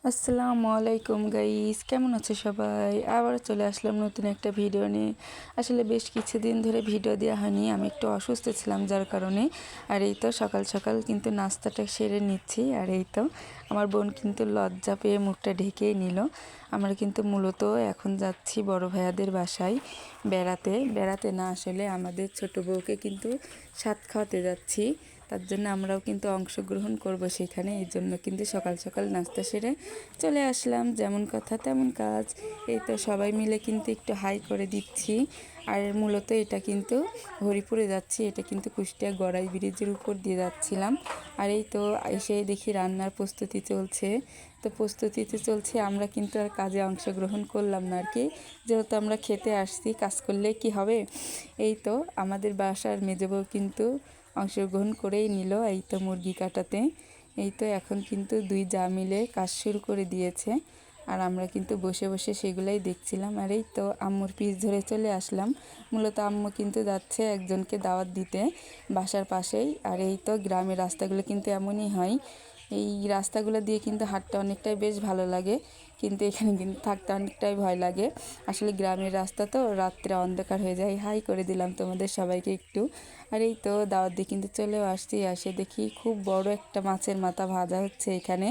আসসালামু আলাইকুম গাইস, কেমন আছো সবাই? আবার চলে আসলাম নতুন একটা ভিডিও নিয়ে। আসলে বেশ কিছুদিন ধরে ভিডিও দেওয়া হয়নি, আমি একটু অসুস্থ ছিলাম যার কারণে। আর এই তো সকাল সকাল কিন্তু নাস্তাটা সেরে নিচ্ছি। আর এই তো আমার বোন কিন্তু লজ্জা পেয়ে মুখটা ঢেকেই নিল। আমরা কিন্তু মূলত এখন যাচ্ছি বড় ভাইয়াদের বাসায় বেড়াতে না, আসলে আমাদের ছোট বউকে কিন্তু সাত খাওয়াতে যাচ্ছি। তার জন্য আমরাও কিন্তু অংশগ্রহণ করব সেখানে। এই জন্য কিন্তু সকাল সকাল নাস্তা সেরে চলে আসলাম। যেমন কথা তেমন কাজ। এই তো সবাই মিলে কিন্তু একটু হাই করে দিচ্ছি। আর মূলত এটা কিন্তু হরিপুরে যাচ্ছি, এটা কিন্তু কুষ্টিয়া গড়াই ব্রিজের উপর দিয়ে যাচ্ছিলাম। আর এই তো এসে দেখি রান্নার প্রস্তুতি চলছে। তো প্রস্তুতিতে চলছে, আমরা কিন্তু আর কাজে অংশগ্রহণ করলাম না আর কি, যেহেতু আমরা খেতে আসছি, কাজ করলে কি হবে। এই তো আমাদের বাসার মেজবউ কিন্তু অংশগ্রহণ করেই নিল এই তো মুরগি কাটাতে। এই তো এখন কিন্তু দুই যা মিলে কাজ শুরু করে দিয়েছে। আর আমরা কিন্তু বসে বসে সেগুলাই দেখছিলাম। আর এই তো আম্মুর পিস ধরে চলে আসলাম। মূলত আম্মু কিন্তু যাচ্ছে একজনকে দাওয়াত দিতে বাসার পাশেই। আর এই তো গ্রামের রাস্তাগুলো কিন্তু এমনই হয়, এই রাস্তাগুলো দিয়ে কিন্তু হাঁটতে অনেকটাই বেশ ভালো লাগে, কিন্তু এখানে কিন্তু থাকতে অনেকটাই ভয় লাগে। আসলে গ্রামের রাস্তা তো, রাত্রে অন্ধকার হয়ে যায়। হাই করে দিলাম তোমাদের সবাইকে একটু। আর এই তো দাওয়াত দিয়ে কিন্তু চলেও আসছি। আসে দেখি খুব বড় একটা মাছের মাথা ভাজা হচ্ছে এখানে।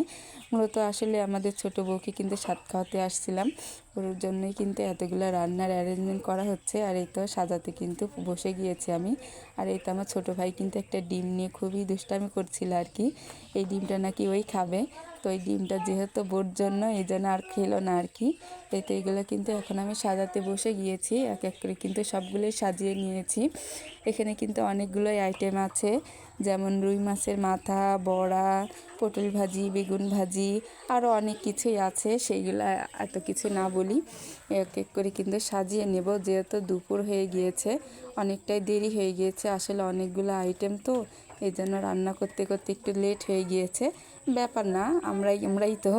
মূলত আসলে আমাদের ছোট বউকে কিন্তু সাত খাওয়াতে আসছিলাম, ওর জন্যই কিন্তু এতগুলো রান্নার অ্যারেঞ্জমেন্ট করা হচ্ছে। আর এই তো সাজাতে কিন্তু বসে গিয়েছি আমি। আর এই তো আমার ছোটো ভাই কিন্তু একটা ডিম নিয়ে খুবই দুষ্টামি করছিল আর কি, এই ডিমটা নাকি ওই খাবে। তো এই ডিমটা যেহেতু বোর জন্য, এই জন্য আর খেলো না আর কি। এই তো এগুলো কিন্তু এখন আমি সাজাতে বসে গিয়েছি, এক এক করে কিন্তু সবগুলোই সাজিয়ে নিয়েছি। এখানে কিন্তু অনেকগুলোই আইটেম আছে, যেমন রুই মাছের মাথা, বড়া, পটল ভাজি, বেগুন ভাজি, আরও অনেক কিছুই আছে। সেইগুলো এত কিছু না বলি, এক এক করে কিন্তু সাজিয়ে নেব, যেহেতু দুপুর হয়ে গিয়েছে, অনেকটাই দেরি হয়ে গিয়েছে। আসলে অনেকগুলো আইটেম তো, এই জন্য রান্না করতে করতে একটু লেট হয়ে গিয়েছে। ব্যাপার না, আমরাই তো।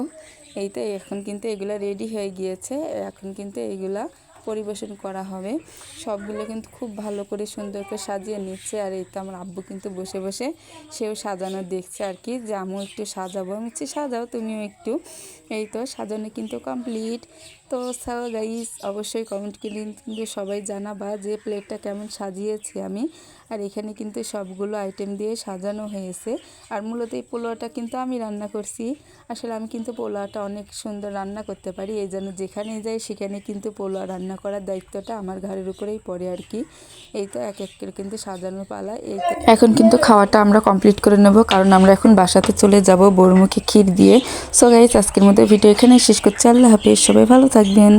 এই তো এখন কিন্তু এগুলো রেডি হয়ে গিয়েছে, এখন কিন্তু এইগুলা পরিবেশন করা হবে। সবগুলো কিন্তু খুব ভালো করে সুন্দর করে সাজিয়ে নিচ্ছে। আর এই তো আমার আব্বু কিন্তু বসে বসে সেও সাজানো দেখছে আর কি, যে আমিও একটু সাজাবো। আমি বলছি সাজাও তুমিও একটু। এই তো সাজানো কিন্তু কমপ্লিট। তো গাইস, অবশ্যই কমেন্ট করে কিন্তু সবাই জানাবা যে প্লেটটা কেমন সাজিয়েছি আমি। আর এখানে কিন্তু সবগুলো আইটেম দিয়ে সাজানো হয়েছে। আর মূলত এই পোলাওটা কিন্তু আমি রান্না করছি। আসলে আমি কিন্তু পোলাওটা অনেক সুন্দর রান্না করতে পারি, এই জন্য যেখানে যাই সেখানে কিন্তু পোলাও রান্না করার দায়িত্বটা আমার ঘাড়ের উপরেই পড়ে আর কি। এই তো এক এক করে কিন্তু সাজানোর পালা। এই তো এখন কিন্তু খাওয়াটা আমরা কমপ্লিট করে নেব, কারণ আমরা এখন বাসাতে চলে যাব বউর মুখে ক্ষীর দিয়ে। সো গাইস, আজকের মতো ভিডিও এখানেই শেষ করছি। আল্লাহ হাফেজ, সবাই ভালো থাকবেন।